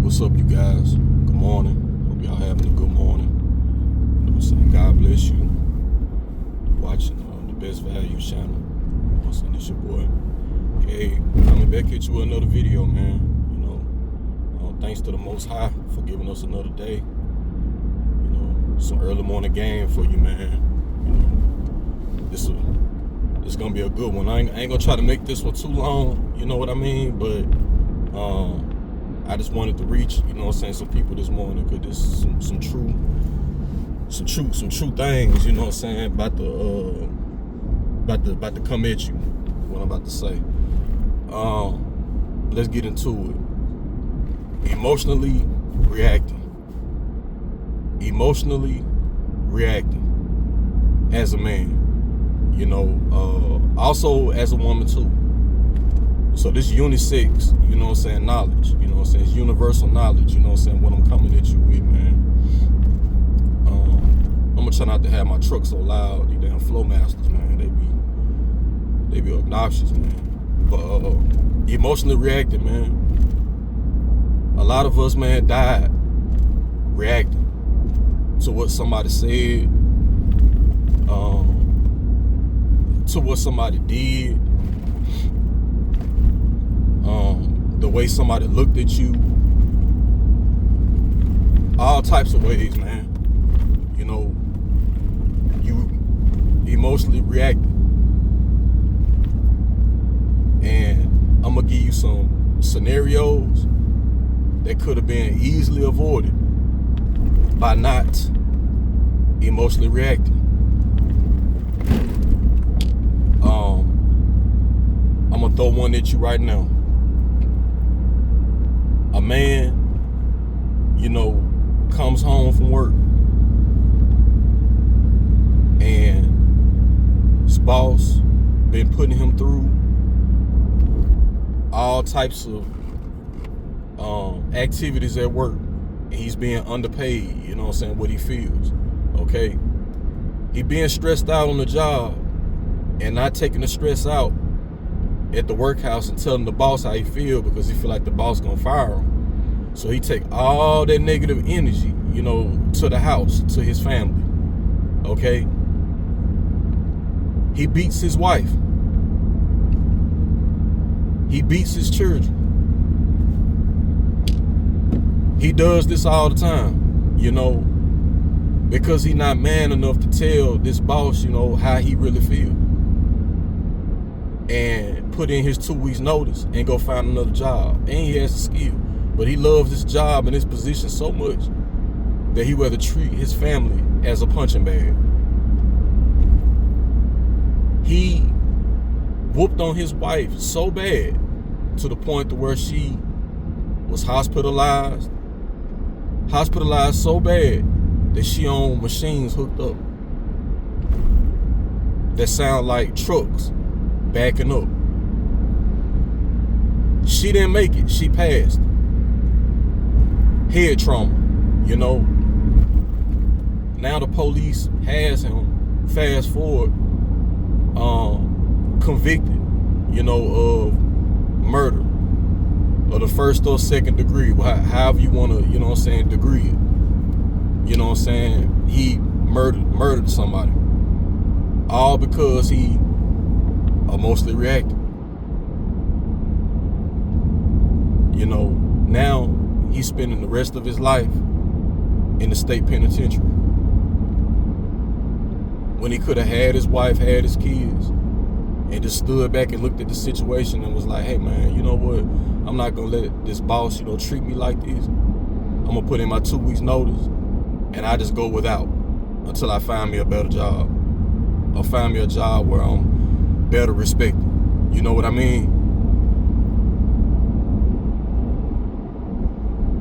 what's up, you guys? Good morning. Hope y'all having a good morning. You know what I'm saying? God bless you. Watching the Best Value channel. You know what I'm saying? It's your boy. Okay, coming back at you with another video, man. You know, thanks to the Most High for giving us another day. You know, some early morning game for you, man. You know, this is gonna be a good one. I ain't gonna try to make this one too long. You know what I mean? But I just wanted to reach, you know what I'm saying, some people this morning, because this is some true things, you know what I'm saying, about to come at you, what I'm about to say. Let's get into it. Emotionally reacting as a man, you know, also as a woman too. So this unisex, you know what I'm saying, knowledge, you know what I'm saying, it's universal knowledge, you know what I'm saying, what I'm coming at you with, man. I'm gonna try not to have my truck so loud. These damn Flowmasters, man, they be obnoxious, man. But emotionally reacting, man. A lot of us, man, died reacting to what somebody said, to what somebody did, the way somebody looked at you, all types of ways, man. You know, you emotionally reacted. And I'm gonna give you some scenarios that could have been easily avoided by not emotionally reacting. I'm gonna throw one at you right now. A man, you know, comes home from work and his boss been putting him through all types of activities at work, and he's being underpaid, you know what I'm saying, what he feels, okay? He being stressed out on the job and not taking the stress out at the workhouse and telling the boss how he feel, because he feel like the boss gonna fire him. So he take all that negative energy, you know, to the house, to his family, okay? He beats his wife. He beats his children. He does this all the time, you know, because he not man enough to tell this boss, you know, how he really feel, and put in his 2 weeks notice and go find another job. And he has the skill, but he loves this job and his position so much that he rather treat his family as a punching bag. He whooped on his wife so bad to the point to where she was hospitalized so bad that she on machines hooked up that sound like trucks backing up. She didn't make it. She passed. Head trauma, you know. Now the police has him, fast forward, convicted, you know, of murder, or the first or second degree, however you want to, you know what I'm saying, degree it. You know what I'm saying? He murdered somebody, all because he emotionally reacted. You know, now he's spending the rest of his life in the state penitentiary, when he could have had his wife, had his kids, and just stood back and looked at the situation and was like, hey man, you know what, I'm not gonna let this boss, you know, treat me like this. I'm gonna put in my 2 weeks notice, and I just go without until I find me a better job, or find me a job where I'm better respected. You know what I mean?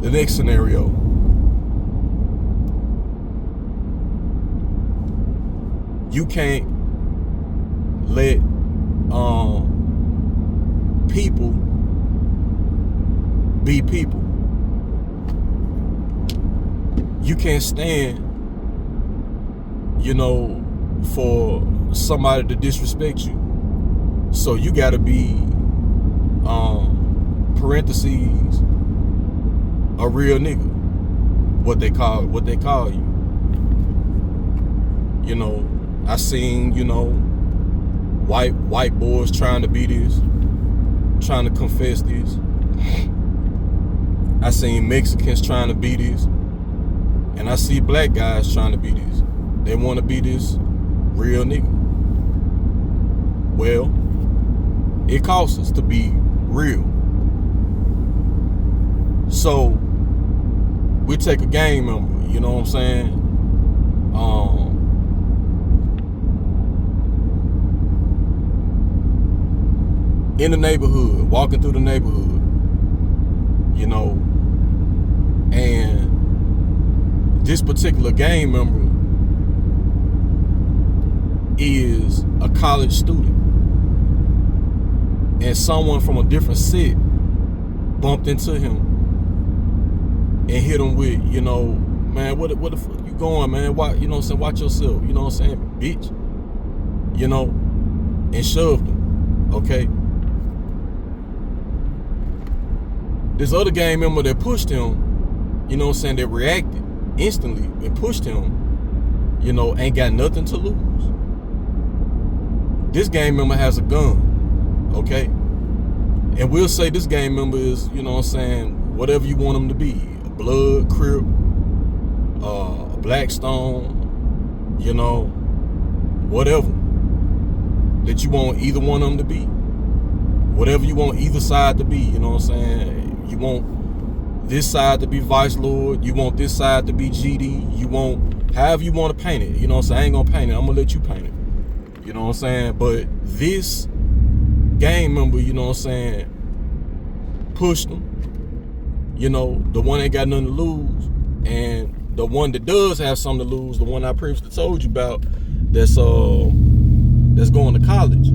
The next scenario. You can't let people be people. You can't stand, you know, for somebody to disrespect you. So you gotta be parentheses a real nigga. What they call you. You know, I seen, you know, white boys trying to be this, trying to confess this. I seen Mexicans trying to be this, and I see black guys trying to be this. They want to be this real nigga. Well, it costs us to be real. So we take a gang member, you know what I'm saying? In the neighborhood, walking through the neighborhood, you know, and this particular gang member is a college student, and someone from a different set bumped into him and hit him with, you know, man, what the fuck you going, man? Why, you know what I'm saying? Watch yourself, you know what I'm saying, bitch. You know, and shoved him, okay? This other gang member that pushed him, you know what I'm saying, that reacted instantly and pushed him, you know, ain't got nothing to lose. This gang member has a gun, okay? And we'll say this gang member is, you know what I'm saying, whatever you want him to be. A Blood, Crip, a Blackstone, you know, whatever that you want either one of them to be. Whatever you want either side to be, you know what I'm saying? You want this side to be Vice Lord, you want this side to be GD, you want however you want to paint it, you know what I'm saying? I ain't gonna paint it, I'm gonna let you paint it. You know what I'm saying? But this gang member, you know what I'm saying, pushed him. You know, the one ain't got nothing to lose. And the one that does have something to lose, the one I previously told you about, that's going to college,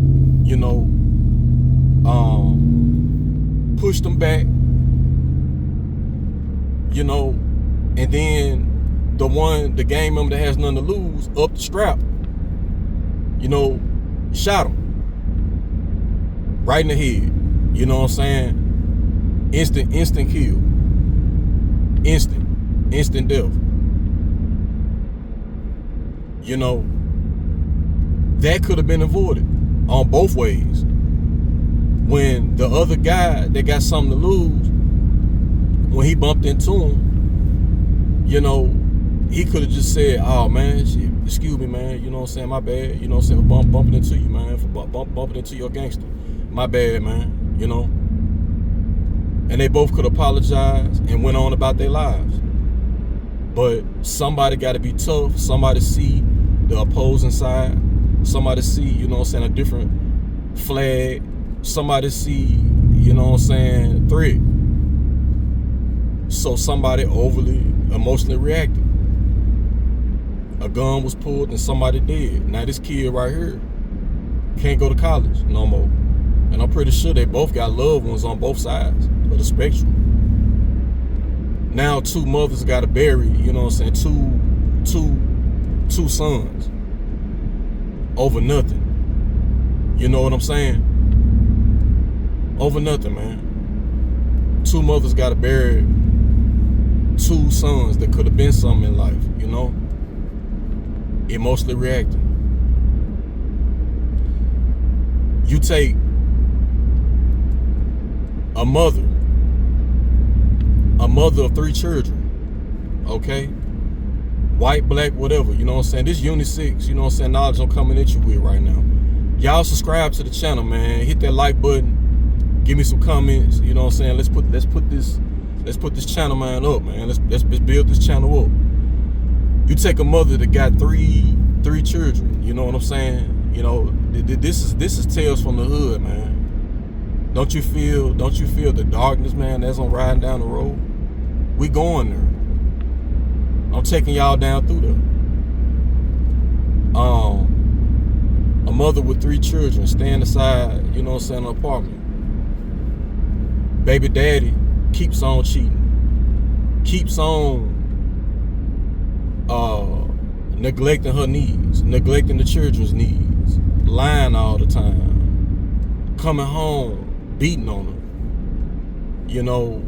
you know, pushed him back, you know, and then the gang member that has nothing to lose, up the strap, you know, shot him right in the head. You know what I'm saying? Instant kill. Instant death. You know, that could have been avoided on both ways. When the other guy that got something to lose, when he bumped into him, you know, he could have just said, oh man, shit, excuse me, man, you know what I'm saying, my bad, you know what I'm saying, for bumping into you, man, for bumping into your gangster. My bad, man, you know. And they both could apologize and went on about their lives. But somebody got to be tough. Somebody see the opposing side. Somebody see, you know what I'm saying, a different flag. Somebody see, you know what I'm saying, threat. So somebody overly emotionally reacted. A gun was pulled and somebody dead. Now this kid right here can't go to college no more. And I'm pretty sure they both got loved ones on both sides of the spectrum. Now two mothers got to bury, you know what I'm saying, two sons over nothing. You know what I'm saying? Over nothing, man. Two mothers got to bury two sons that could have been something in life, you know? Emotionally reacting. You take a mother of 3 children, okay? White, black, whatever, you know what I'm saying? This unisex, you know what I'm saying, knowledge I'm coming at you with right now. Y'all subscribe to the channel, man. Hit that like button. Give me some comments, you know what I'm saying? Let's put this channel, man, up, man. Let's build this channel up. You take a mother that got three children, you know what I'm saying? You know, this is tales from the hood, man. Don't you feel the darkness, man, as I'm riding down the road? We going there. I'm taking y'all down through there. A mother with 3 children staying aside, you know what I'm saying, an apartment. Baby daddy keeps on cheating. Keeps on neglecting her needs, neglecting the children's needs, lying all the time, coming home, beating on her, you know,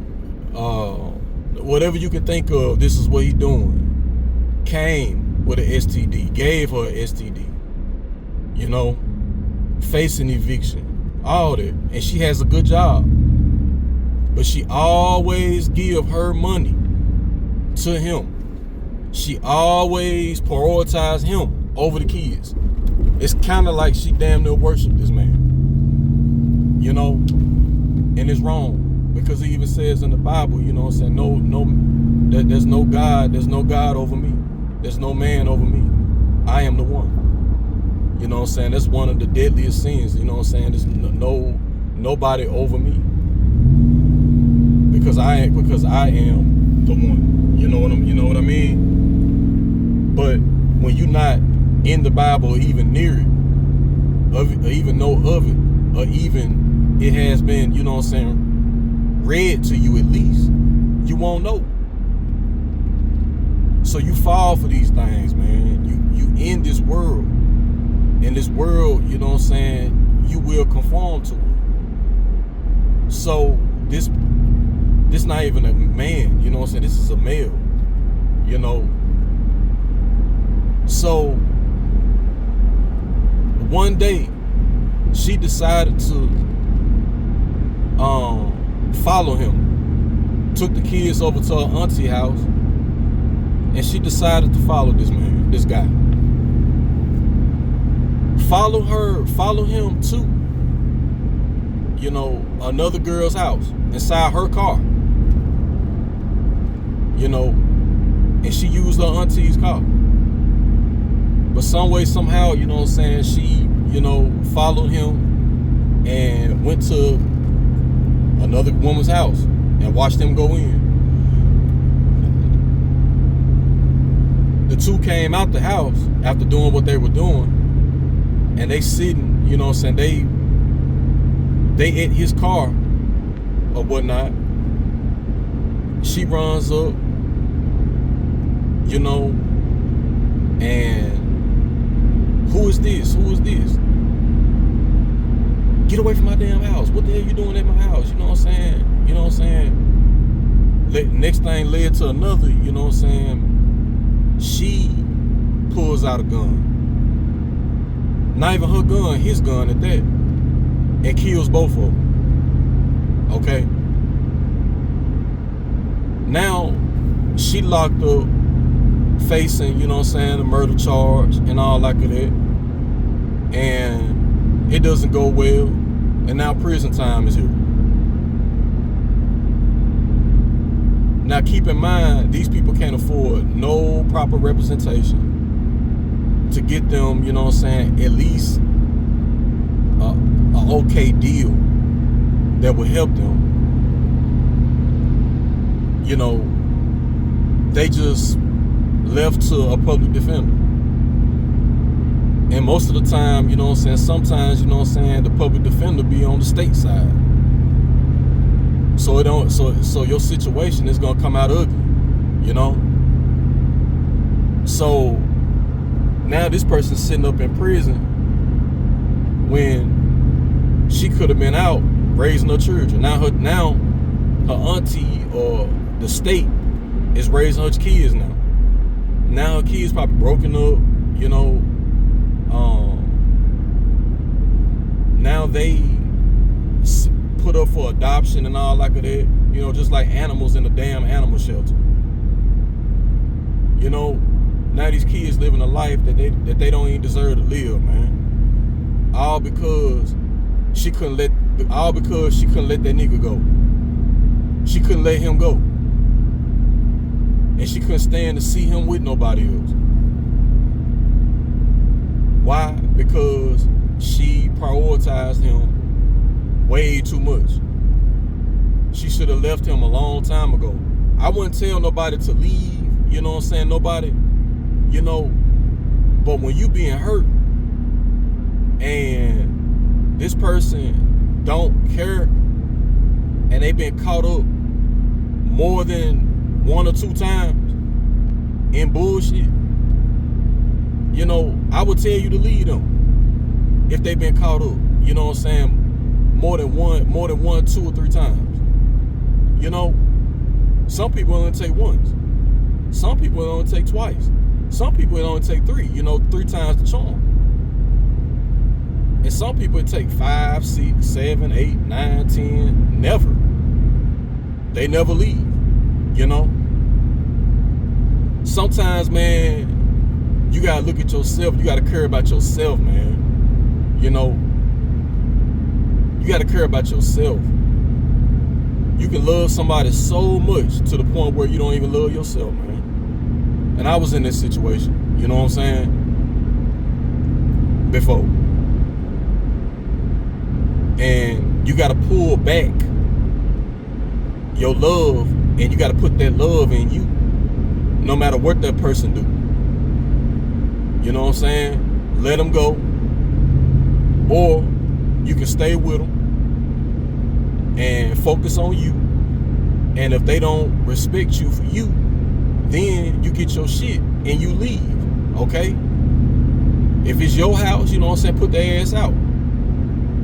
whatever you can think of, this is what he doing. Came with an STD, gave her an STD, you know, facing eviction, all that. And she has a good job, but she always give her money to him. She always prioritize him over the kids. It's kind of like she damn near worship this man, you know, and it's wrong. Because he even says in the Bible, you know what I'm saying, there's no God over me. There's no man over me. I am the one. You know what I'm saying? That's one of the deadliest sins, you know what I'm saying? There's nobody over me. Because I am the one. You know what I mean? But when you're not in the Bible or even near it, or even know of it, or even it has been, you know what I'm saying, read to you at least, you won't know. So you fall for these things, man. You in this world. In this world, you know what I'm saying, you will conform to it. So this not even a man, you know what I'm saying, this is a male, you know. So one day she decided to follow him, took the kids over to her auntie house, and she decided to follow this man, this guy. Follow him to, you know, another girl's house, inside her car, you know, and she used her auntie's car. But some way, somehow, you know what I'm saying, she, you know, followed him and went to another woman's house and watched them go in. The two came out the house after doing what they were doing, and they sitting, you know what I'm saying, they at his car or whatnot. She runs up, you know, and who is this? Get away from my damn house. What the hell you doing at my house? You know what I'm saying? Next thing led to another, you know what I'm saying? She pulls out a gun. Not even her gun, his gun at that. And kills both of them. Okay? Now, she locked up, facing, you know what I'm saying, a murder charge and all like that. And it doesn't go well. And now prison time is here. Now keep in mind, these people can't afford no proper representation to get them, you know what I'm saying, at least an okay deal that will help them. You know, they just left to a public defender. And most of the time, you know what I'm saying, sometimes, you know what I'm saying, the public defender be on the state side. So so your situation is gonna come out ugly, you know? So now this person's sitting up in prison when she could have been out raising her children. Now her auntie or the state is raising her kids now. Now her kids probably broken up, you know. Now they put up for adoption and all like that, you know, just like animals in a damn animal shelter. You know, now these kids living a life that they don't even deserve to live, man. All because she couldn't let that nigga go. She couldn't let him go. And she couldn't stand to see him with nobody else. Why? Because she prioritized him way too much. She should have left him a long time ago. I wouldn't tell nobody to leave, you know what I'm saying? Nobody, you know. But when you being hurt and this person don't care and they been caught up more than 1 or 2 times in bullshit, you know, I would tell you to leave them if they been caught up, you know what I'm saying, more than one, 2 or 3 times, you know. Some people only take once. Some people it only take twice. Some people it only take 3, 3 times the charm. And some people it take 5, 6, 7, 8, 9, 10, never. They never leave, Sometimes, man, you gotta look at yourself. You gotta care about yourself, man. You gotta care about yourself. You can love somebody so much to the point where you don't even love yourself, man. And I was in this situation, you know what I'm saying? Before. And you gotta pull back your love, and you gotta put that love in you, no matter what that person do. You know what I'm saying? Let them go. Or you can stay with them and focus on you. And if they don't respect you for you, then you get your shit and you leave, okay? If it's your house, you know what I'm saying, put their ass out.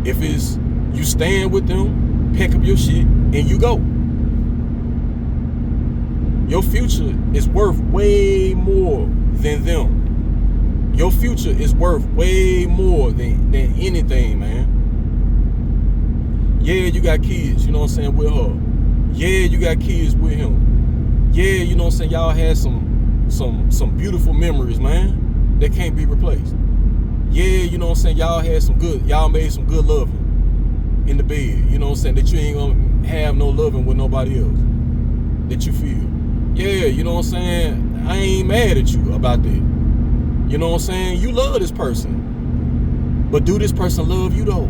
If it's you staying with them, pack up your shit and you go. Your future is worth way more than them. Your future is worth way more than anything, man. Yeah, you got kids, you know what I'm saying, with her. Yeah, you got kids with him. Yeah, you know what I'm saying, y'all had some beautiful memories, man, that can't be replaced. Yeah, you know what I'm saying, y'all made some good loving in the bed, you know what I'm saying, that you ain't gonna have no loving with nobody else that you feel. Yeah, you know what I'm saying, I ain't mad at you about that. You know what I'm saying, you love this person, but do this person love you though?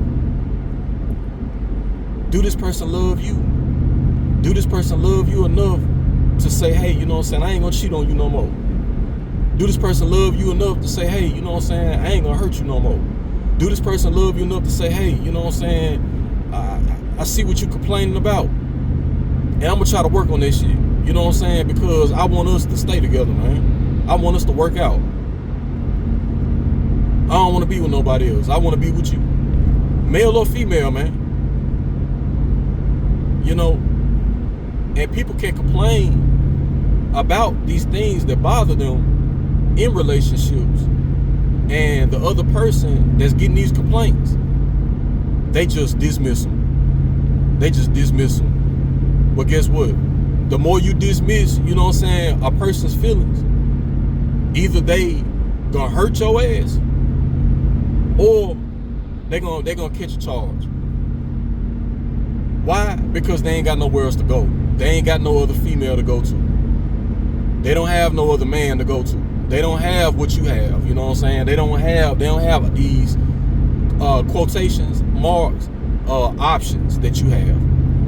Do this person love you? Do this person love you enough to say, hey, you know what I'm saying, I ain't gonna cheat on you no more? Do this person love you enough to say, hey, you know what I'm saying, I ain't gonna hurt you no more? Do this person love you enough to say, hey, you know what I'm saying, I see what you complaining about, and I'm gonna try to work on this shit, you know what I'm saying, because I want us to stay together, man. I want us to work out. I don't want to be with nobody else. I want to be with you, male or female, man. And people can complain about these things that bother them in relationships, and the other person that's getting these complaints, they just dismiss them. But guess what? The more you dismiss, you know what I'm saying, a person's feelings, either they gonna hurt your ass or they gonna catch a charge. Why? Because they ain't got nowhere else to go. They ain't got no other female to go to. They don't have no other man to go to. They don't have what you have, you know what I'm saying? They don't have these quotations, marks, options that you have.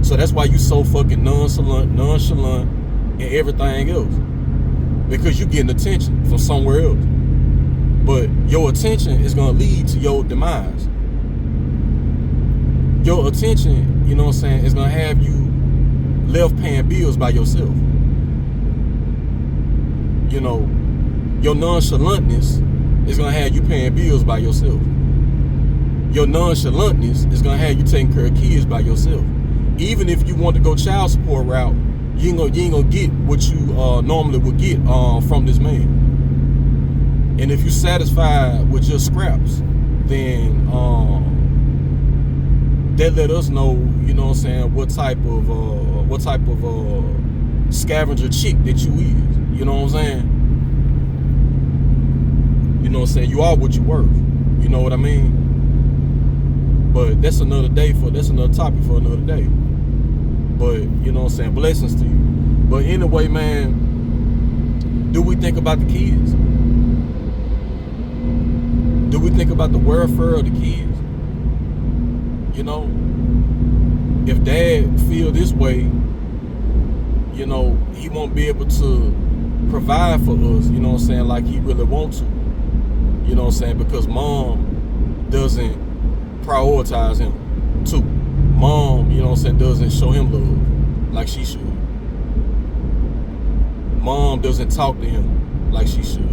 So that's why you so fucking nonchalant and everything else. Because you getting attention from somewhere else. But your attention is gonna lead to your demise. Your attention, you know what I'm saying, is gonna have you left paying bills by yourself. Your nonchalantness is gonna have you paying bills by yourself. Your nonchalantness is gonna have you taking care of kids by yourself. Even if you want to go child support route, you ain't gonna get what you normally would get from this man. And if you're satisfied with just scraps, then that let us know, you know what I'm saying, what type of scavenger chick that you is. You know what I'm saying? You know what I'm saying? You are what you worth. You know what I mean? But that's another topic for another day. But you know what I'm saying? Blessings to you. But anyway, man, do we think about the kids? Do we think about the welfare of the kids? If dad feel this way, he won't be able to provide for us, you know what I'm saying, like he really wants to. You know what I'm saying? Because mom doesn't prioritize him too. Mom, you know what I'm saying, doesn't show him love like she should. Mom doesn't talk to him like she should.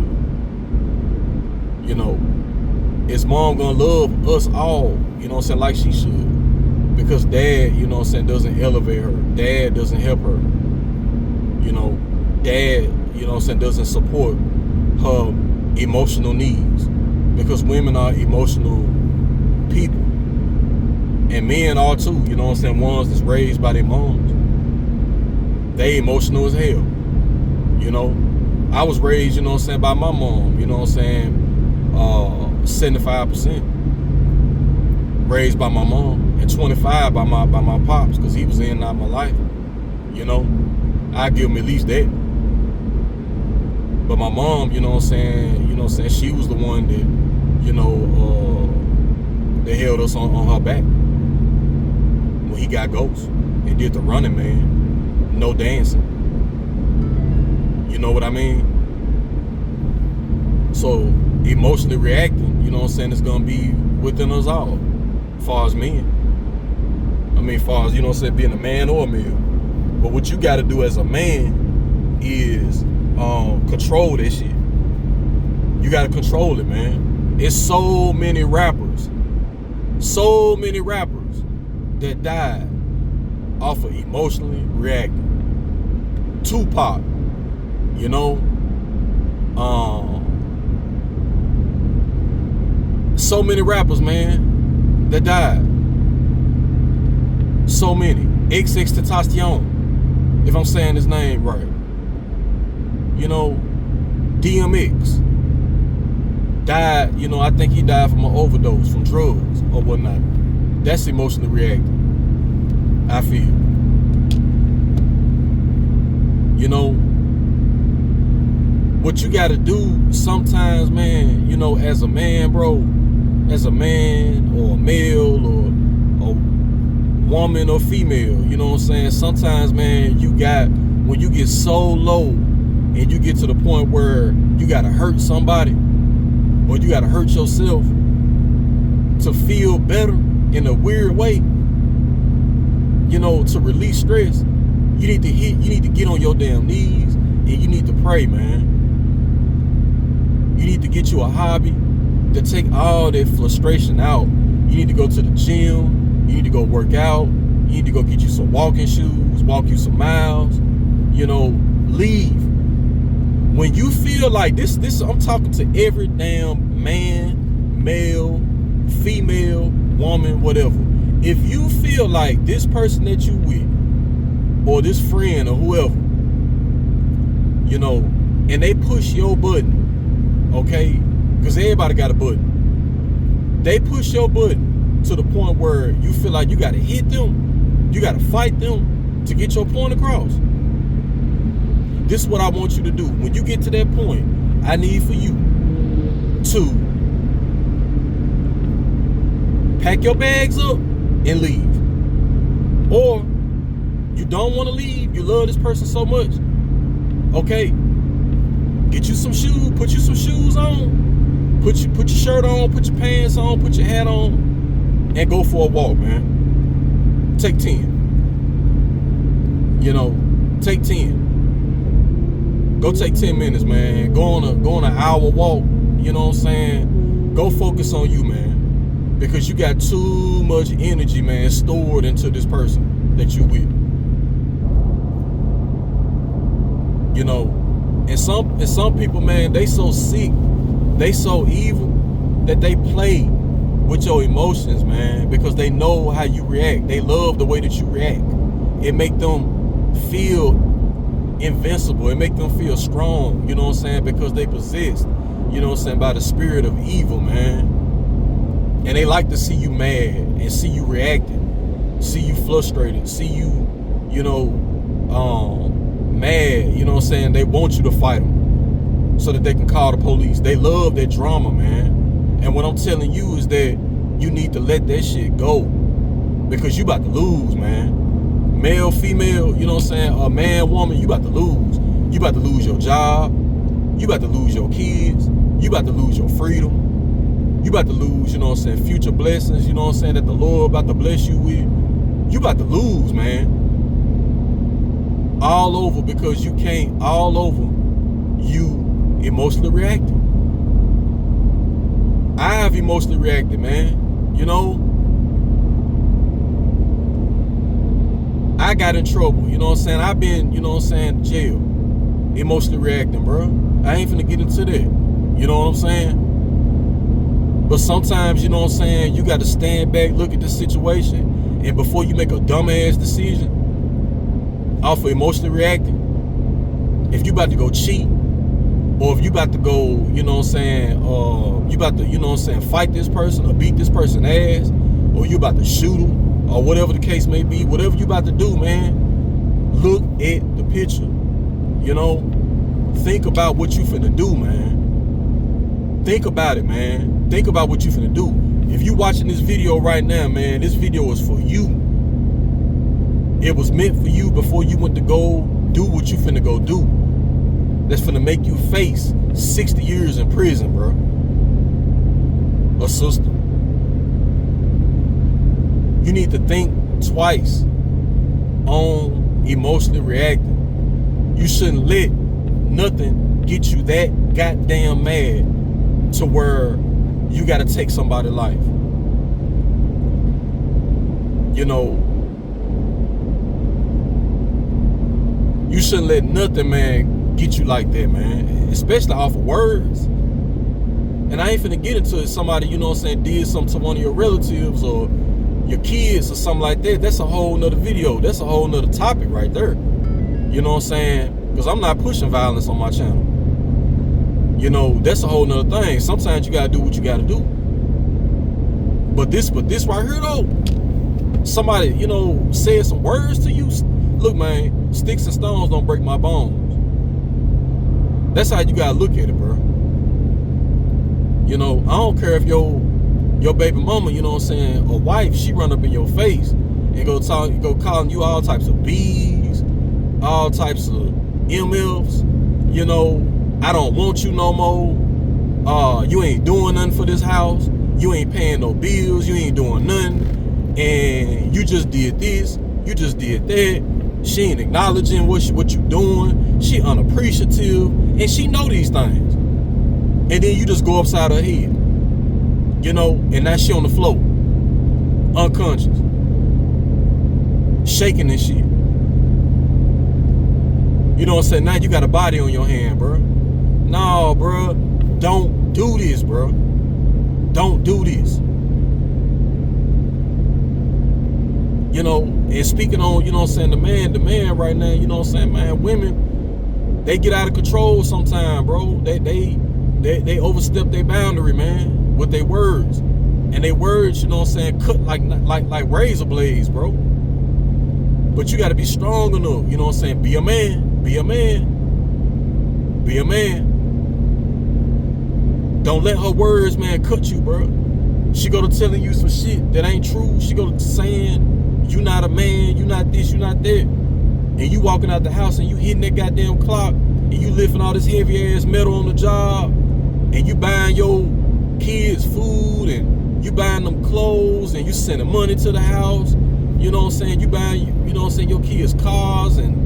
Is mom gonna love us all, you know what I'm saying, like she should? Because dad, you know what I'm saying, doesn't elevate her. Dad doesn't help her. dad, doesn't support her emotional needs, because women are emotional people, and men are too. Ones that's raised by their moms, they emotional as hell. I was raised, by my mom, 75% raised by my mom, and 25 by my pops, because he was in and out of my life. I give him at least that. But my mom, she was the one that, that held us on her back when he got ghosts and did the Running Man, no dancing. You know what I mean? So emotionally reacting, it's gonna be within us all, as far as men. As far as, being a man or a male. But what you gotta do as a man is control that shit. You gotta control it, man. It's so many rappers that died off of emotionally reacting. Tupac, so many rappers, man, that died. So many. XXXTentacion, if I'm saying his name right. DMX died, I think he died from an overdose, from drugs or whatnot. That's emotionally reacting, I feel. What you gotta do sometimes, man, as a man, bro, as a man or a male or a woman or female, sometimes, man, when you get so low and you get to the point where you gotta hurt somebody or you gotta hurt yourself to feel better in a weird way, to release stress, you need to get on your damn knees and you need to pray, man. You need to get you a hobby to take all that frustration out. You need to go to the gym. You need to go work out. You need to go get you some walking shoes, walk you some miles, leave. When you feel like this, I'm talking to every damn man, male, female, woman, whatever. If you feel like this person that you with, or this friend or whoever, and they push your button, okay? Because everybody got a button. They push your button to the point where you feel like you got to hit them, you got to fight them to get your point across. This is what I want you to do. When you get to that point, I need for you to pack your bags up and leave. Or you don't want to leave, you love this person so much, okay, get you some shoes, put you some shoes on, put your shirt on, put your pants on, put your hat on, and go for a walk, man. Take 10. Take 10. Go take 10 minutes, man. Go on an hour walk, Go focus on you, man. Because you got too much energy, man, stored into this person that you with. And some people, man, they so sick, they so evil that they play with your emotions, man, because they know how you react. They love the way that you react. It make them feel invincible. It make them feel strong, because they possessed, by the spirit of evil, man. And they like to see you mad and see you reacting, see you frustrated, see you, mad, They want you to fight them so that they can call the police. They love that drama, man. And what I'm telling you is that you need to let that shit go, because you about to lose, man. Male, female, a man, woman, you about to lose. You about to lose your job. You about to lose your kids. You about to lose your freedom. You about to lose, future blessings, that the Lord about to bless you with. You about to lose, man. All over, because you can't, all over, you emotionally reacted. I've emotionally reacted, man. I got in trouble, you know what I'm saying? I've been, you know what I'm saying, jail, emotionally reacting, bro. I ain't finna get into that, you know what I'm saying? But sometimes, you know what I'm saying, you got to stand back, look at the situation, and before you make a dumbass decision off of emotionally reacting, if you about to go cheat, or if you about to go, you know what I'm saying, you about to, you know what I'm saying, fight this person or beat this person ass, or you about to shoot him, or whatever the case may be, whatever you about to do, man, look at the picture. You know, think about what you finna do, man. Think about it, man. Think about what you finna do. If you watching this video right now, man, this video is for you. It was meant for you before you went to go do what you finna go do. That's finna make you face 60 years in prison, bro. Or sister. You need to think twice on emotionally reacting. You shouldn't let nothing get you that goddamn mad to where you gotta take somebody's life. You know, you shouldn't let nothing, man, get you like that, man. Especially off of words. And I ain't finna get into it. Somebody, you know what I'm saying, did something to one of your relatives or your kids or something like that. That's a whole nother video. That's a whole nother topic right there. You know what I'm saying? Because I'm not pushing violence on my channel. You know, that's a whole nother thing. Sometimes you gotta do what you gotta do. But this right here though, somebody, you know, said some words to you. Look, man, sticks and stones don't break my bones. That's how you gotta look at it, bro. You know, I don't care if your baby mama, you know what I'm saying, or wife, she run up in your face and go calling you all types of B's, all types of MFs, you know, I don't want you no more. You ain't doing nothing for this house. You ain't paying no bills. You ain't doing nothing. And you just did this. You just did that. She ain't acknowledging what you doing. She unappreciative. And she know these things. And then you just go upside her head. You know, and now she on the floor. Unconscious. Shaking and shit. You know what I'm saying? Now you got a body on your hand, bro. No, bro. Don't do this, bro. Don't do this. You know, and speaking on, you know what I'm saying, the man right now, you know what I'm saying, man, women, they get out of control sometimes, bro. They overstep their boundary, man, with their words. And their words, you know what I'm saying, cut like razor blades, bro. But you got to be strong enough, you know what I'm saying? Be a man. Be a man. Be a man. Don't let her words, man, cut you, bro. She go to telling you some shit that ain't true. She go to saying you not a man, you not this, you not that. And you walking out the house and you hitting that goddamn clock and you lifting all this heavy ass metal on the job and you buying your kids food and you buying them clothes and you sending money to the house. You know what I'm saying? You buying, you know what I'm saying, your kids cars and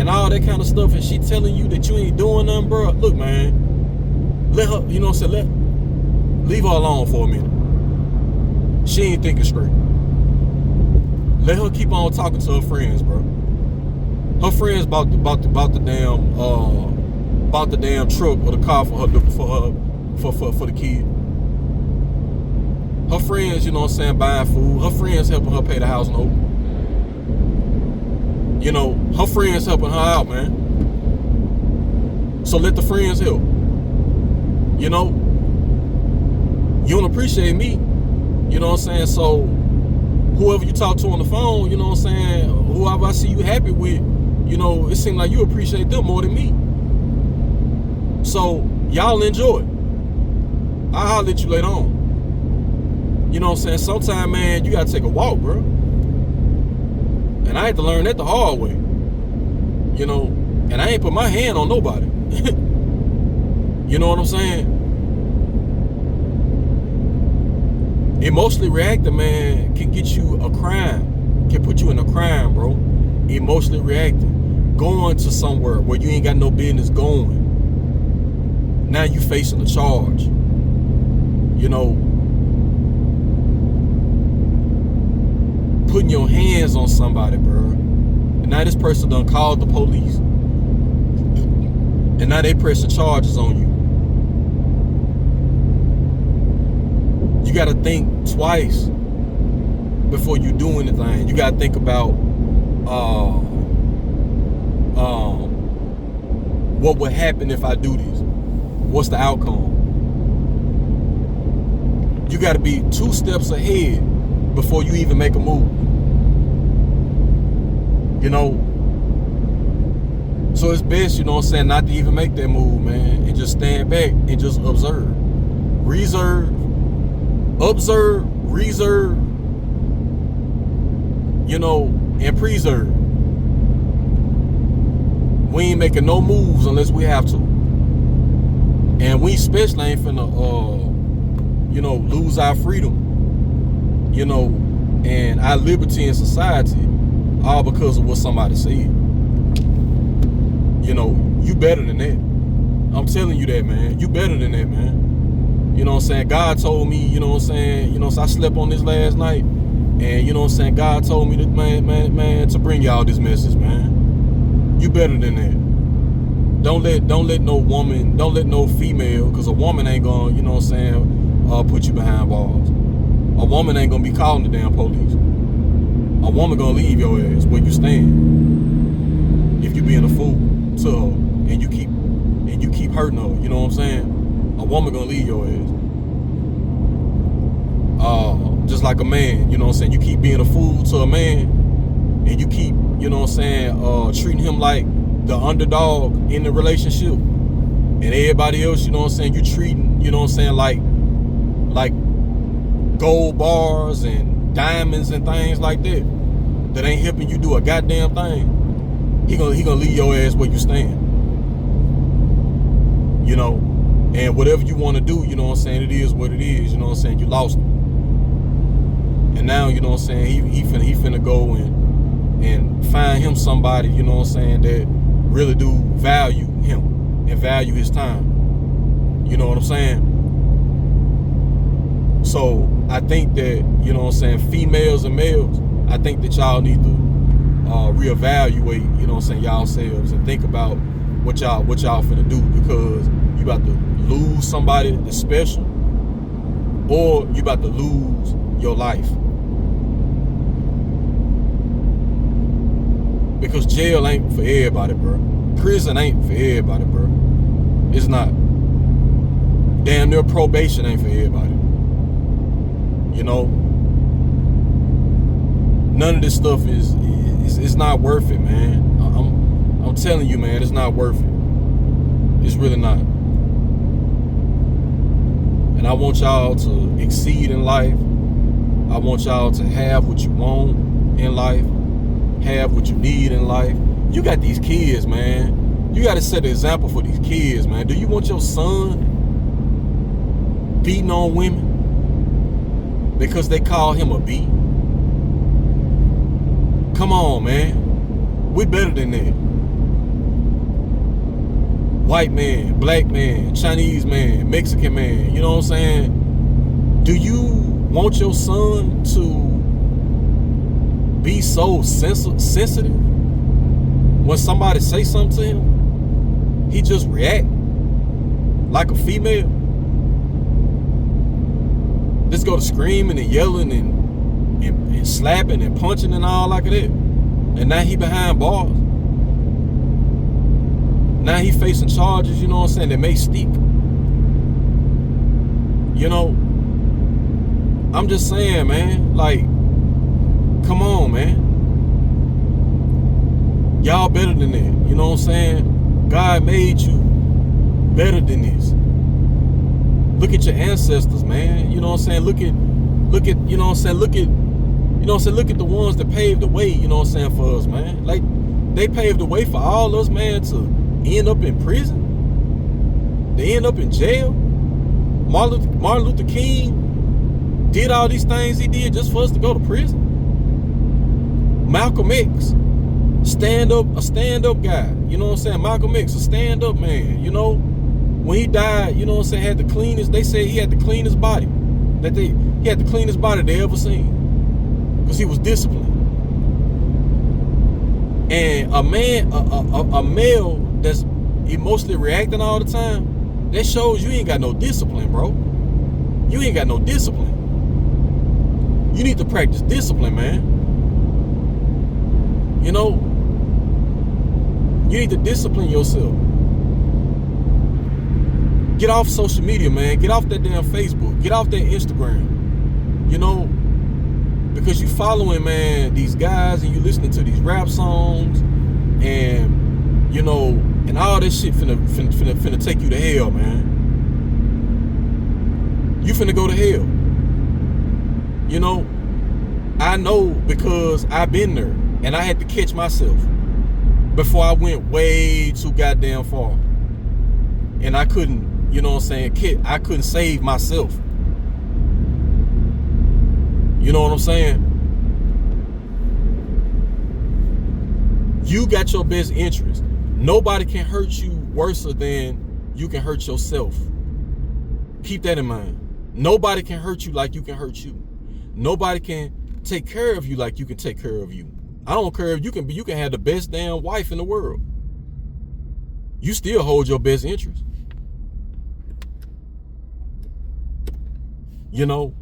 all that kind of stuff, and she telling you that you ain't doing nothing, bro. Look, man, let her, you know what I'm saying, leave her alone for a minute. She ain't thinking straight. Let her keep on talking to her friends, bro. Her friends bought the damn truck or the car for the kid. Her friends, you know what I'm saying, buying food. Her friends helping her pay the house note. You know, her friends helping her out, man. So let the friends help. You know, you don't appreciate me. You know what I'm saying? So whoever you talk to on the phone, you know what I'm saying, whoever I see you happy with, you know, it seems like you appreciate them more than me. So y'all enjoy it. I'll holler at you later on. You know what I'm saying? Sometimes, man, you gotta take a walk, bro. And I had to learn that the hard way. You know, and I ain't put my hand on nobody. You know what I'm saying? Emotionally reacting, man, can get you a crime. Can put you in a crime, bro. Emotionally reacting. Going to somewhere where you ain't got no business going. Now you facing a charge. You know, putting your hands on somebody, bro. And now this person done called the police. And now they pressing charges on you. You got to think twice before you do anything. You got to think about what would happen if I do this? What's the outcome? You got to be 2 steps ahead before you even make a move. You know? So it's best, you know what I'm saying, not to even make that move, man. And just stand back and just observe. Observe, reserve, you know, and preserve. We ain't making no moves unless we have to. And we especially ain't finna, you know, lose our freedom, you know, and our liberty in society all because of what somebody said. You know, you better than that. I'm telling you that, man. You better than that, man. You know what I'm saying? God told me, you know what I'm saying, you know, so I slept on this last night. And you know what I'm saying, God told me that, man, to bring y'all this message, man. You better than that. Don't let no woman, don't let no female, because a woman ain't gonna, you know what I'm saying, put you behind bars. A woman ain't gonna be calling the damn police. A woman gonna leave your ass where you stand. If you being a fool to her and you keep hurting her, you know what I'm saying? A woman gonna leave your ass. Just like a man, you know what I'm saying? You keep being a fool to a man and you keep, you know what I'm saying, treating him like the underdog in the relationship. And everybody else, you know what I'm saying, you treating, you know what I'm saying, like gold bars and diamonds and things like that ain't helping you do a goddamn thing. He gonna leave your ass where you stand. You know, and whatever you want to do, you know what I'm saying, it is what it is, you know what I'm saying, you lost him. And now, you know what I'm saying, he finna go and find him somebody, you know what I'm saying, that really do value him and value his time. You know what I'm saying? So I think that, you know what I'm saying, females and males, I think that y'all need to reevaluate, you know what I'm saying, y'all selves and think about what y'all finna do, because you about to lose somebody that's special, or you about to lose your life. Because jail ain't for everybody, bro. Prison ain't for everybody, bro. It's not. Damn near probation ain't for everybody. You know? None of this stuff is not worth it, man. I'm telling you, man, it's not worth it. It's really not. And I want y'all to exceed in life. I want y'all to have what you want in life. Have what you need in life. You got these kids, man. You got to set an example for these kids, man. Do you want your son beating on women because they call him a B? Come on, man. We better than that. White man, black man, Chinese man, Mexican man, you know what I'm saying? Do you want your son to be so sensitive? When somebody say something to him, he just react like a female? Just go to screaming and yelling and slapping and punching and all like that. And now he behind bars. Now he facing charges, you know what I'm saying, that may stick. You know, I'm just saying, man, like, come on, man. Y'all better than that. You know what I'm saying? God made you better than this. Look at your ancestors, man. You know what I'm saying? Look at, you know what I'm saying? Look at the ones that paved the way, you know what I'm saying, for us, man. Like, they paved the way for all us, man, to end up in prison. They end up in jail. Martin Luther King did all these things he did just for us to go to prison. Malcolm X, a stand-up guy. You know what I'm saying? Malcolm X, a stand-up man. You know, when he died, you know what I'm saying, had the cleanest, they said he had the cleanest body. He had the cleanest body they ever seen. Because he was disciplined. And a man, a male that's emotionally reacting all the time, that shows you ain't got no discipline, bro. You ain't got no discipline. You need to practice discipline, man. You know, you need to discipline yourself. Get off social media, man. Get off that damn Facebook. Get off that Instagram. You know, because you following, man, these guys and you listening to these rap songs and, you know, and all this shit finna take you to hell, man. You finna go to hell. You know, I know because I've been there and I had to catch myself before I went way too goddamn far. And I couldn't, you know what I'm saying, I couldn't save myself. You know what I'm saying? You got your best interest. Nobody can hurt you worse than you can hurt yourself. Keep that in mind. Nobody can hurt you like you can hurt you. Nobody can take care of you like you can take care of you. I don't care if you can have the best damn wife in the world. You still hold your best interest. You know,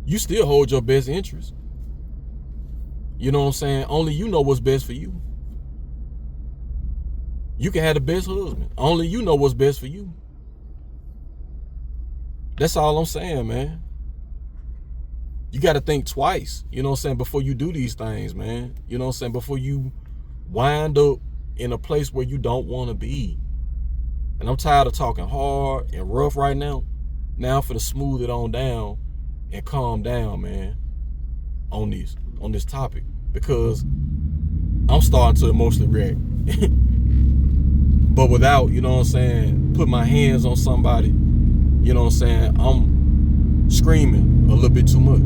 you still hold your best interest. You know what I'm saying? Only you know what's best for you. You can have the best husband. Only you know what's best for you. That's all I'm saying, man. You got to think twice, you know what I'm saying, before you do these things, man. You know what I'm saying? Before you wind up in a place where you don't want to be. And I'm tired of talking hard and rough right now. Now for to smooth it on down and calm down, man, on this topic, because I'm starting to emotionally react. But without, you know what I'm saying, put my hands on somebody, you know what I'm saying, I'm screaming a little bit too much.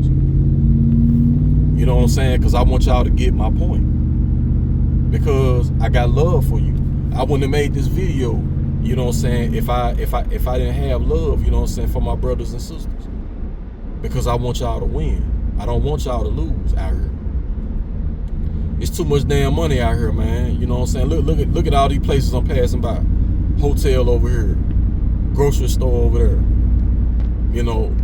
You know what I'm saying? Because I want y'all to get my point. Because I got love for you. I wouldn't have made this video, you know what I'm saying, if I didn't have love, you know what I'm saying, for my brothers and sisters. Because I want y'all to win. I don't want y'all to lose out here. It's too much damn money out here, man. You know what I'm saying? Look at all these places I'm passing by. Hotel over here. Grocery store over there. You know,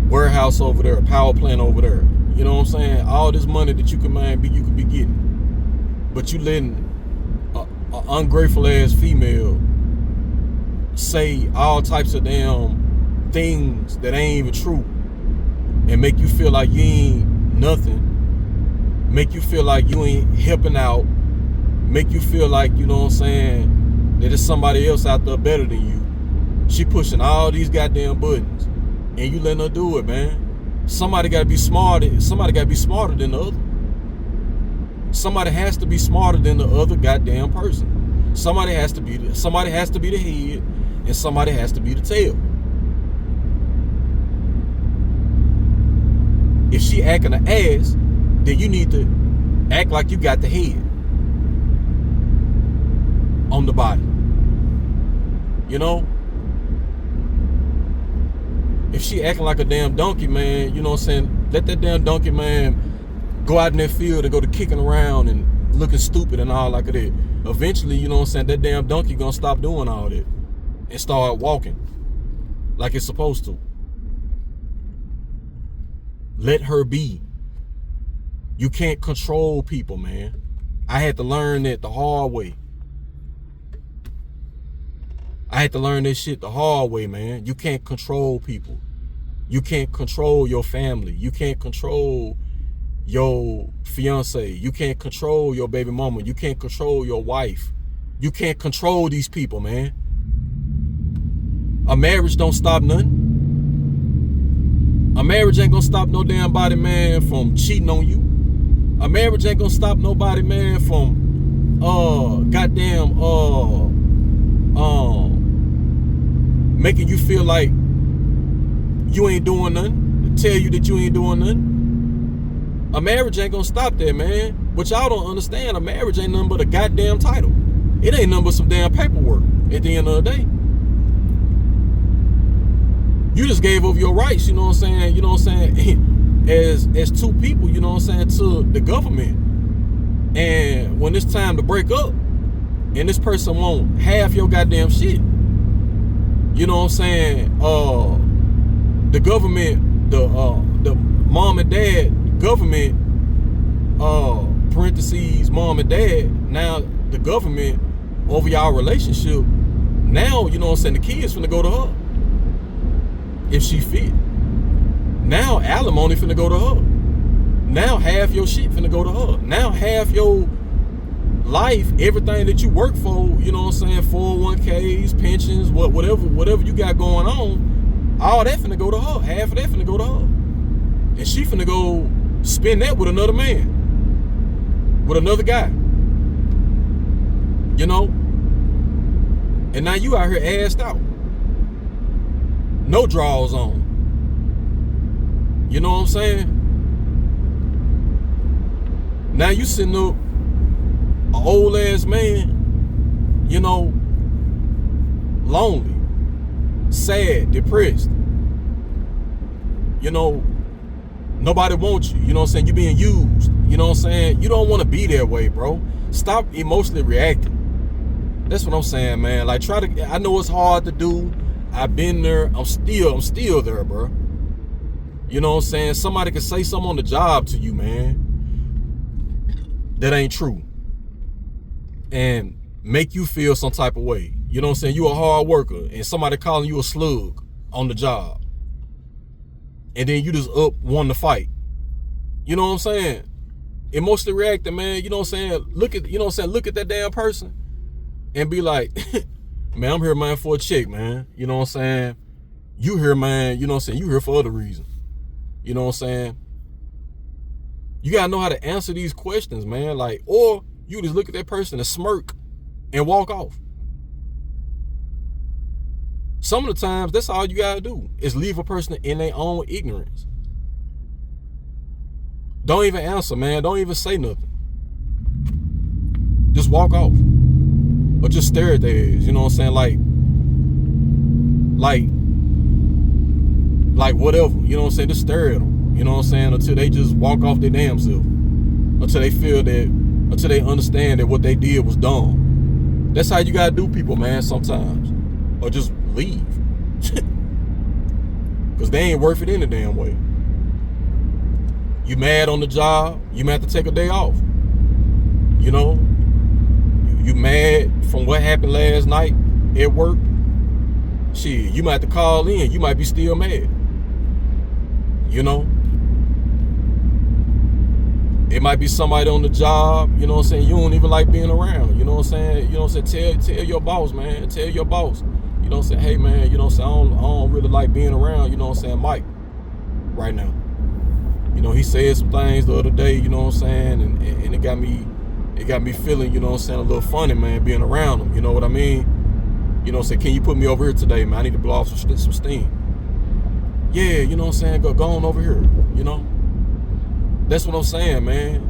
warehouse over there. Power plant over there. You know what I'm saying? All this money that you could be getting. But you letting an ungrateful ass female say all types of damn things that ain't even true and make you feel like you ain't nothing. Make you feel like you ain't helping out. Make you feel like, you know what I'm saying, that there's somebody else out there better than you. She pushing all these goddamn buttons and you letting her do it, man. Somebody gotta be smarter. Somebody gotta be smarter than the other. Somebody has to be smarter than the other goddamn person. Somebody has to be the head and somebody has to be the tail. If she acting an ass, then you need to act like you got the head on the body. You know? If she acting like a damn donkey, man, you know what I'm saying, let that damn donkey, man, go out in that field and go to kicking around and looking stupid and all like that. Eventually, you know what I'm saying, that damn donkey gonna stop doing all that and start walking like it's supposed to. Let her be. You can't control people, man. I had to learn that the hard way. I had to learn this shit the hard way, man. You can't control people. You can't control your family. You can't control your fiance. You can't control your baby mama. You can't control your wife. You can't control these people, man. A marriage don't stop nothing. A marriage ain't gonna stop no damn body, man, from cheating on you. A marriage ain't gonna stop nobody, man, from making you feel like you ain't doing nothing, tell you that you ain't doing nothing. A marriage ain't gonna stop that, man. But y'all don't understand, a marriage ain't nothing but a goddamn title. It ain't nothing but some damn paperwork at the end of the day. You just gave over your rights, you know what I'm saying? You know what I'm saying? As two people, you know what I'm saying, to the government. And when it's time to break up, and this person want half your goddamn shit, you know what I'm saying? The government, the mom and dad government, parentheses, mom and dad, now the government over y'all relationship, now, you know what I'm saying, the kids finna go to her. If she fit. Now alimony finna go to her. Now half your shit finna go to her. Now half your life, everything that you work for, you know what I'm saying, 401ks, pensions, whatever you got going on, all that finna go to her. Half of that finna go to her. And she finna go spend that with another man. With another guy. You know? And now you out here assed out. No drawers on. You know what I'm saying? Now you sitting up, an old ass man, you know, lonely, sad, depressed. You know, nobody wants you. You know what I'm saying? You being used. You know what I'm saying? You don't want to be that way, bro. Stop emotionally reacting. That's what I'm saying, man. Like, I know it's hard to do. I've been there. I'm still there, bro. You know what I'm saying? Somebody could say something on the job to you, man, that ain't true, and make you feel some type of way. You know what I'm saying? You a hard worker, and somebody calling you a slug on the job, and then you just up wanting to fight. You know what I'm saying? Emotionally reacting, man. You know what I'm saying? Look at that damn person and be like, man, I'm here, man, for a check, man. You know what I'm saying? You here, man, you know what I'm saying? You here for other reasons. You know what I'm saying? You gotta know how to answer these questions, man. Like, or you just look at that person and smirk and walk off. Some of the times, that's all you gotta do is leave a person in their own ignorance. Don't even answer, man. Don't even say nothing. Just walk off. Or just stare at their ass. You know what I'm saying? Like whatever. You know what I'm saying? Just stare at them. You know what I'm saying? Until they just walk off their damn self. Until they understand that what they did was dumb. That's how you gotta do people, man, sometimes. Or just leave. Because they ain't worth it any damn way. You mad on the job, you might have to take a day off. You know? You mad from what happened last night at work? Shit, you might have to call in. You might be still mad. You know? It might be somebody on the job, you know what I'm saying, you don't even like being around. You know what I'm saying? You know what I'm saying? Tell your boss, man. Tell your boss. You know what I'm saying? Hey, man, you know what I'm saying? I don't really like being around, you know what I'm saying, Mike, right now. You know, he said some things the other day, you know what I'm saying, and it got me feeling, you know what I'm saying, a little funny, man, being around him. You know what I mean? You know what I'm saying? Can you put me over here today, man? I need to blow off some steam. Yeah, you know what I'm saying? Go on over here, you know? That's what I'm saying, man.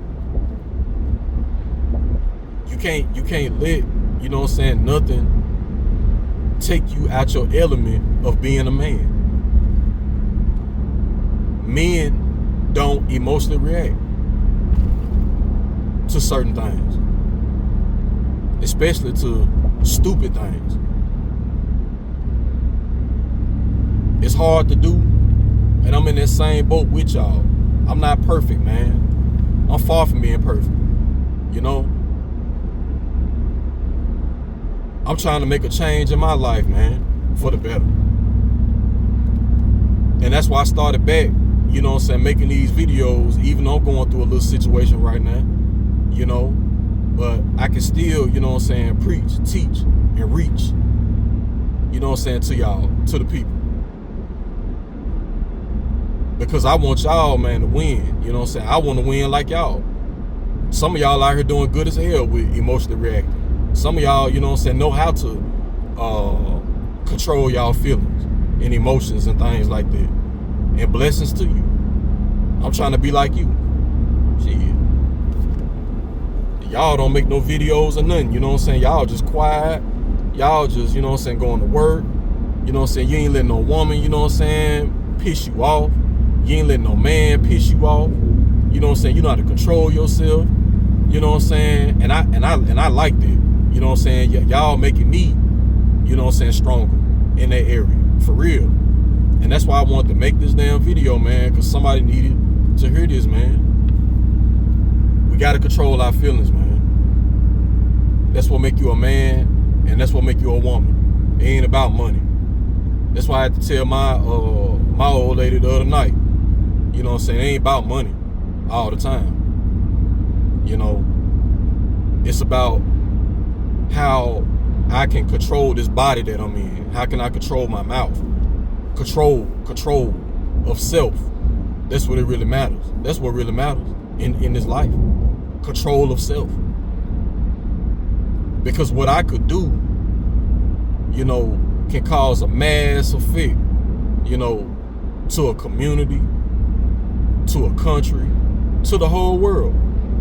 You can't let, you know what I'm saying, nothing take you out your element of being a man. Men don't emotionally react to certain things, especially to stupid things. It's hard to do, and I'm in that same boat with y'all. I'm not perfect, man. I'm far from being perfect. You know? I'm trying to make a change in my life, man, for the better. And that's why I started back, you know what I'm saying, making these videos, even though I'm going through a little situation right now, you know, but I can still, you know what I'm saying, preach, teach, and reach, you know what I'm saying, to y'all, to the people. Because I want y'all, man, to win. You know what I'm saying? I want to win like y'all. Some of y'all out here doing good as hell with emotionally reacting. Some of y'all, you know what I'm saying, know how to control y'all feelings and emotions and things like that. And blessings to you. I'm trying to be like you. Shit. Y'all don't make no videos or nothing. You know what I'm saying? Y'all just quiet. Y'all just, you know what I'm saying, going to work. You know what I'm saying? You ain't letting no woman, you know what I'm saying, piss you off. You ain't letting no man piss you off. You know what I'm saying? You know how to control yourself. You know what I'm saying? And I liked it. You know what I'm saying? Y'all making me, you know what I'm saying, stronger in that area. For real. And that's why I wanted to make this damn video, man, because somebody needed to hear this, man. We got to control our feelings, man. That's what make you a man, and that's what make you a woman. It ain't about money. That's why I had to tell my old lady the other night. You know what I'm saying? It ain't about money all the time. You know, it's about how I can control this body that I'm in. How can I control my mouth? Control of self. That's what it really matters. That's what really matters in this life. Control of self. Because what I could do, you know, can cause a mass effect, you know, to a community, to a country, to the whole world,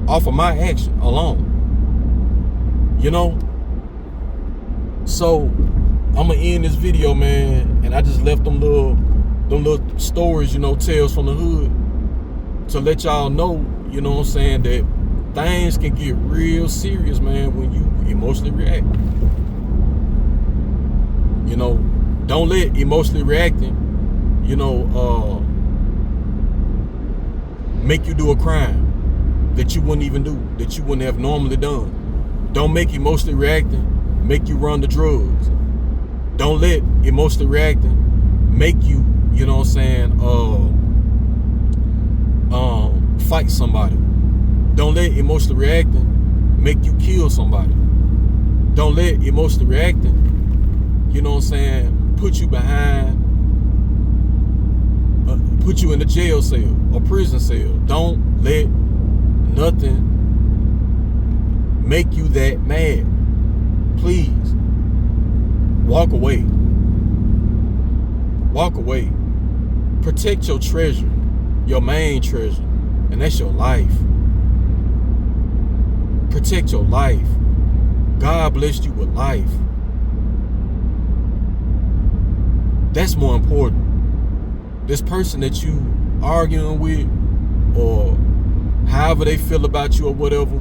off of my action alone. You know? So I'm gonna end this video, man, and I just left them little stories, you know, tales from the hood, to let y'all know, you know what I'm saying, that things can get real serious, man, when you emotionally react. You know, don't let emotionally reacting, you know, make you do a crime that you wouldn't even do, that you wouldn't have normally done. Don't make emotionally reacting make you run to drugs. Don't let emotionally reacting make you, you know what I'm saying, fight somebody. Don't let emotionally reacting make you kill somebody. Don't let emotionally reacting, you know what I'm saying, put you behind, put you in a jail cell or prison cell. Don't let nothing make you that mad. Please, walk away. Walk away. Protect your treasure, your main treasure, and that's your life. Protect your life. God blessed you with life. That's more important. This person that you arguing with, or however they feel about you or whatever,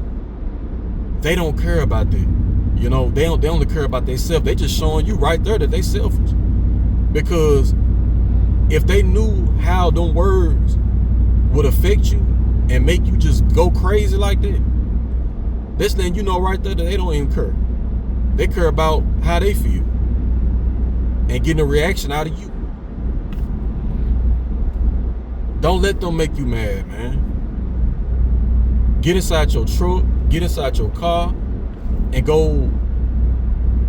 they don't care about that. You know, they only care about themselves. They just showing you right there that they selfish. Because if they knew how them words would affect you and make you just go crazy like that, that's letting you know right there that they don't even care. They care about how they feel and getting a reaction out of you. Don't let them make you mad, man. Get inside your truck, get inside your car, and go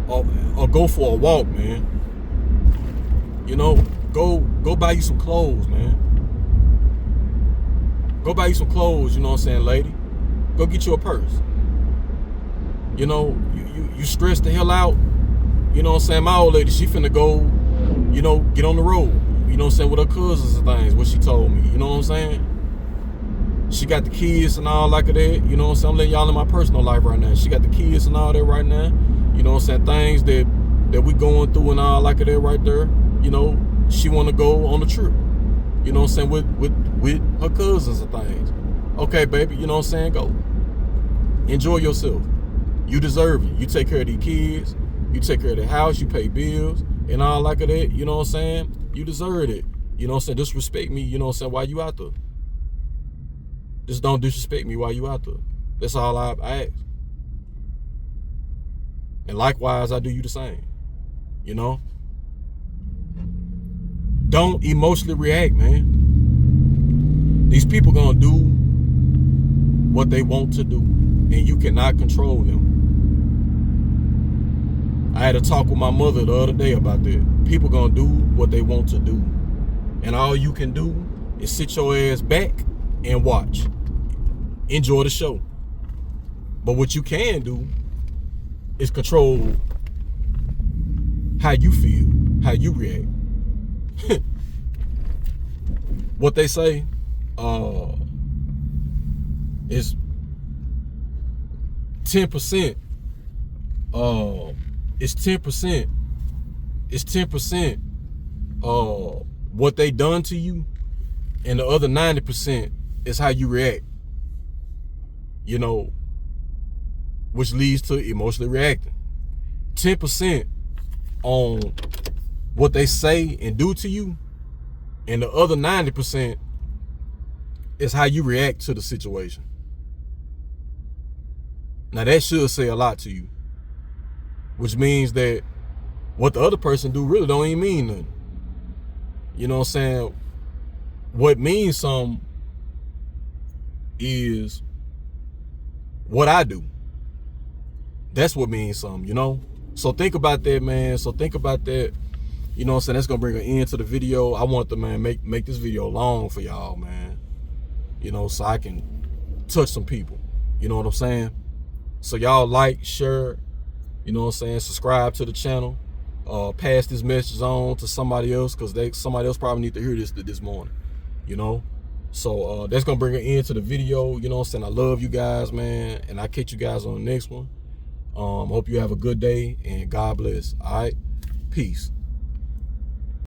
or go for a walk, man. You know, go buy you some clothes, man. Go buy you some clothes, you know what I'm saying, lady. Go get you a purse. You know, you stress the hell out. You know what I'm saying? My old lady, she finna go, you know, get on the road. You know what I'm saying, with her cousins and things, what she told me. You know what I'm saying? She got the kids and all like that. You know what I'm saying? I'm letting y'all in my personal life right now. She got the kids and all that right now. You know what I'm saying? Things that we going through and all like that right there. You know, she want to go on a trip. You know what I'm saying? With her cousins and things. Okay, baby. You know what I'm saying? Go. Enjoy yourself. You deserve it. You take care of these kids. You take care of the house. You pay bills and all like that. You know what I'm saying? You deserve it. You know what I'm saying? Disrespect me. You know what I'm saying? While you out there. Just don't disrespect me while you out there. That's all I ask. And likewise, I do you the same. You know? Don't emotionally react, man. These people gonna do what they want to do, and you cannot control them. I had a talk with my mother the other day about that. People gonna do what they want to do, and all you can do is sit your ass back and watch. Enjoy the show. But what you can do is control how you feel, how you react. What they say is 10%. It's 10%. It's 10% what they done to you, and the other 90% is how you react. You know, which leads to emotionally reacting. 10% on what they say and do to you, and the other 90% is how you react to the situation. Now that should say a lot to you, which means that what the other person do really don't even mean nothing. You know what I'm saying? What means something is what I do. That's what means something, you know? So think about that, man. So think about that. You know what I'm saying? That's gonna bring an end to the video. I want to, man, make this video long for y'all, man. You know, so I can touch some people. You know what I'm saying? So y'all like, share, you know what I'm saying? Subscribe to the channel. Pass this message on to somebody else, because somebody else probably need to hear this morning. You know? So that's gonna bring an end to the video. You know what I'm saying? I love you guys, man, and I'll catch you guys on the next one. Hope you have a good day, and God bless. All right? Peace.